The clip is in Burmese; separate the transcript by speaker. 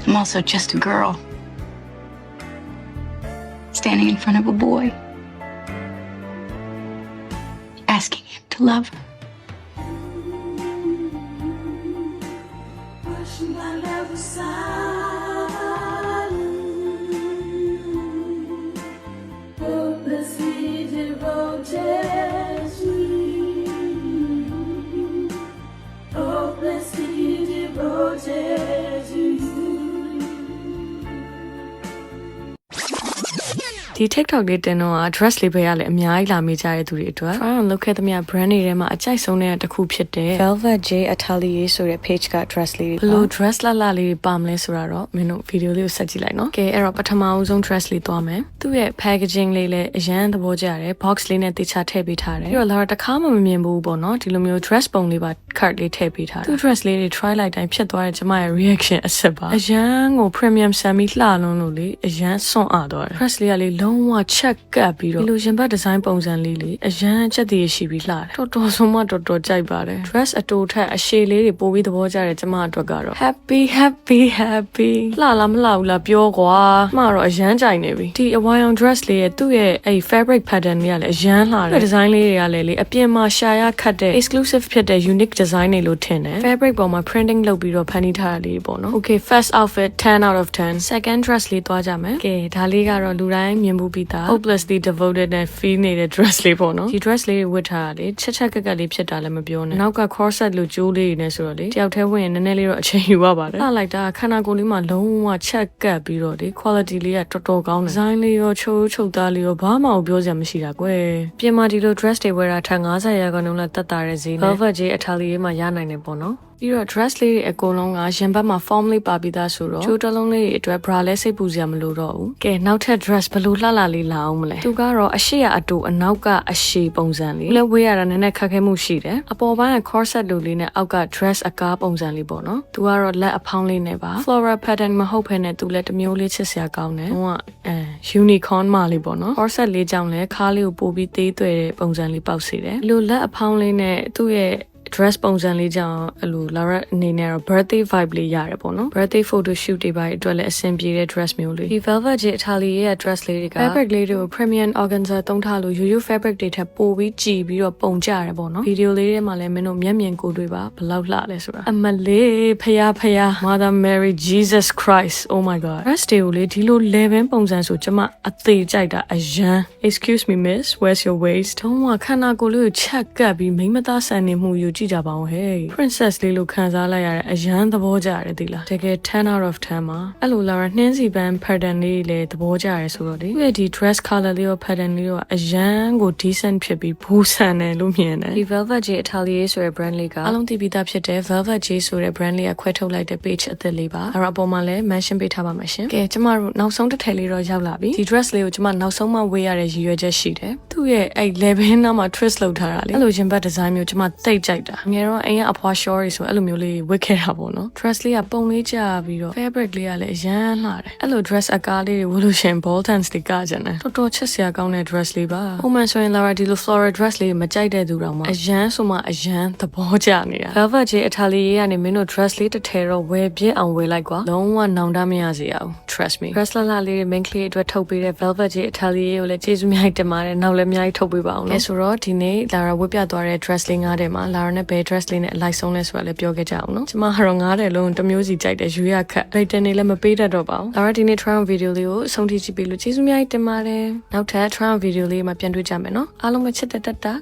Speaker 1: I'm also just a girl standing in front of a boy, asking him to love her.
Speaker 2: Hopelessly devoted to you. Hopelessly devoted to you. ဒီ TikTok လေးတင်တော့ address လေးပဲရလေအများကြီးလာမိကြတဲ့သူတွေအတွက် try on လုပ်ခဲ့သမျှ brand တွေထဲမှာအကြိုက်ဆုံးတဲ့တစ်ခုဖြစ်တဲ့ Velvet J Atelier ဆိုတဲ့ page က dress လေးတွေဘယ်လို dress လှလှလေးပါမလဲဆိုတာတော့မင်းတို့ video လေးကိုဆက်ကြည့်လိုက်နော်ကဲအဲ့တော့ပထမအဆုံး dress လေးသွားမယ်သူ့ရဲ့ packaging လေးလည်းအရန်သဘောကျတယ် box လေးနဲ့တေချာထည့်ပေးထားတယ်ပြီးတော့လာတော့တစ်ခါမှမမြင်ဘူးပေါ့နော်ဒီလိုမျိုး dress ပုံလေးပါ card လေးထည့်ပေးထားတယ်သူ့ dress လေးတွေ try လိုက်တိုင်းဖြစ်သွားတဲ့ကျမရဲ့ reaction အစစ်ပါအရန်ကို premium ဆန်ပြီးလှလုံးလို့လေအရန်စွန့်အားသွားတယ် dress လေးကလေလုံးဝ check ကပ်ပြီးတော့ဒီလိုရင်ဘတ် design ပုံစံလေးလေအရန်ချက်တည်ရှိပြီးလှတယ်တော်တော်ဆုံးမတော်တော်ကြိုက်ပါတယ် dress အတူထက်အရှည်လေးတွေပိုပြီးသဘောကျတယ်ကျမအတွက်ကတော့ happy လှလားမလှဘူးလားပြောကွာမှတော့အရန်ကြိုက်နေပြီဒီအဝါရောင် dress လေးရဲ့သူ့ရဲ့အဲ့ fabric pattern လေးကလည်းအရန်လှတယ် design လေးတွေကလည်းလေအပြင်မှာရှာရခတ်တဲ့ exclusive ဖြစ်တဲ့ unique design တွေလို့ထင်တယ် fabric ပေါ်မှာ printing လုပ်ပြီးတော့ဖန်တီးထားတာလေးပေါ့နော် okay first outfit 10 out of 10 second dress လေးသွားကြမယ်ကဲဒါလေးကတော့လူတိုင်းမြင်မှုပြီးသား hopelessly devoted နဲ့ feel နေတဲ့ dress လေးပေါ့နော်ဒီ dress လေးတွေဝတ်ထားတာလေချက်ကက်လေးဖြစ်တာလည်းမပြောနဲ့နောက်က corset လို့ကြိုးလေးတွေနဲ့ဆိုတော့လေတယောက်တည်းဝင်ရင်နည်းနည်းလေးတော့အချိန်ယူရပါတယ်လှလိုက်တာခန္ဓာကိုယ်လေးမှာလုံးဝချက်ကပ်ပြီးတော့လေ quality လေးကတော်တော်ကောင်းတယ် design လေးရောချုပ်သားလေးရောဘာမှမပြောစရာမရှိတာကွယ်ပြင်မာဒီလို dress တွေဝယ်တာထက်50ရာခိုင်နှုန်းလောက်တက်တာတဲ့ဈေးနဲ့ Velvet J Atelier မှာရနိုင်တယ်ပေါ့နော်ပြီးတော့ dress လေးတွေအကုန်လုံးကရင်ဘတ်မှာ form လေးပါပြီးသားဆိုတော့ချိုးတလုံးလေးတွေအတွက် bra လဲစိတ်ပူစရာမလိုတော့ဘူးကဲနောက်ထပ် dress ဘယ်လိုလှလှလေးလာအောင်မလဲသူကတော့အရှိအတူအနောက်ကအရှိပုံစံလေးလဲဝေးရတာနည်းနည်းခက်ခဲမှုရှိတယ်အပေါ်ပိုင်းက corset လိုလေးနဲ့အောက်က dress အကားပုံစံလေးပေါ့နော်သူကတော့လက်အဖောင်းလေးနဲ့ပါ floral pattern မဟုတ်ဘဲနဲ့သူလည်းတစ်မျိုးလေးချစ်စရာကောင်းတယ်ဟိုကunicorn မလေးပေါ့နော် corset လေးကြောင့်လဲခါးလေးကိုပို့ပြီးသေးသွဲတဲ့ပုံစံလေးပေါက်စေတယ်လိုလက်အဖောင်းလေးနဲ့သူ့ရဲ့dress ပုံစံလေးကြောင့်အဲ့လို Lara အနေနဲ့တော့ birthday vibe လေးရတယ်ပေါ့နော် birthday photo shoot တွေပါအတွက်လည်းအဆင်ပြေတဲ့ dress မျိုးလေးဒီ Velvet J Atelier ရဲ့ dress လေးတွေက fabric လေးတွေကို premium organza သုံးထားလို့ရိုးရိုး fabric တွေထက်ပိုပြီးကြည်ပြီးတော့ပုံကျရတယ်ပေါ့နော် video လေးထဲမှာလည်းမင်းတို့မျက်မြင်ကိုယ်တွေ့ပါဘယ်လောက်လှလဲဆိုတာအမလေးဖယား Mother Mary Jesus Christ oh my god dress တွေကိုလေဒီလို level ပုံစံဆိုကျမအသေးကြိုက်တာအရန် excuse me miss where's your waist ထုံးဝခန္ဓာကိုယ်လေးကိုချက်ကပ်ပြီးမိမသားဆန်နေမှုယူကြည့်ကြပါဦးဟဲ့ princess လေးလို့ခံစားလိုက်ရတဲ့အရန်သဘောကျရတယ်ဒီလားတကယ်10 out of 10မှာအဲ့လိုလာနှင်းစီပန်း pattern လေးလည်းသဘောကျရဲဆိုတော့လေသူရဲ့ဒီ dress color လေးရော pattern လေးရောအရန်ကို decent ဖြစ်ပြီးဘူဆန်တယ်လို့မြင်တယ်ဒီ Velvet J Atelier ဆိုတဲ့ brand လေးကအလုံးသိပြီးသားဖြစ်တဲ့ Velvet J ဆိုတဲ့ brand လေးကခွဲထုတ်လိုက်တဲ့ page အသစ်လေးပါအဲ့တော့အပေါ်မှာလည်း mention ပေးထားပါမယ်ရှင်ကဲကျမတို့နောက်ဆုံးတစ်ထည်လေးတော့ရောက်လာပြီဒီ dress လေးကိုကျမနောက်ဆုံးမှဝေးရတဲ့ရည်ရွယ်ချက်ရှိတယ်သူ့ရဲ့အဲ့ level နားမှာ twist လုပ်ထားတာလေအဲ့လိုရင်ဘတ် design မျိုးကျမသိကြိုက်တာငယ်တော့အိမ်ကအဖွား short ဆိုအဲ့လိုမျိုးလေးဝတ်ခဲ့တာပေါ့နော် dress လေးကပုံလေးကျပြီးတော့ fabric လေးကလည်းအရန်လှတယ်အဲ့လို dress အကားလေးတွေဝတ်လို့ရှင် ball dance တွေကကြတယ်တော်တော်ချစ်စရာကောင်းတဲ့ dress လေးပါဟိုမှဆိုရင် Lara ဒီလို floral dress လေးမကြိုက်တဲ့သူတောင်မှအရန်ဆိုမှအရန်သဘောကျနေတာ Velvet J Atelier ကနေမင်းတို့ dress လေးတစ်ထည်တော့ဝယ်ပြစ်အောင်ဝယ်လိုက်ကွာလုံးဝနောင်တမရစေအောင် trust me dress လှလှလေး main ကလေးအတွက်ထုတ်ပေးတဲ့ Velvet J Atelier ကိုလည်းကျေးဇူးများတင်ပါတယ်နောက်လည်းအများကြီးထုတ်ပေးပါအောင်နော်ဆိုတော့ဒီနေ့ Lara ဝတ်ပြသွားတဲ့ dress လေး9တဲ့မှာ Lara နဲ့ဘယ် dress လေးနဲ့အလိုက်ဆုံးလဲဆိုတာလည်းပြောခဲ့ကြအောင်နော်ကျမကတော့9တဲ့လုံးတစ်မျိုးစီကြိုက်တယ်ရွေးရခက် rating တွေလည်းမပေးတတ်တော့ပါဘူး Lara ဒီနေ့ try on video လေးကိုအဆုံးထိကြည့်ပေးလို့ကျေးဇူးများတင်ပါတယ်နောက်ထပ် try on video လေးမှာပြန်တွေ့ကြမယ်နော်အားလုံးပဲချစ်တဲ့တက်တာ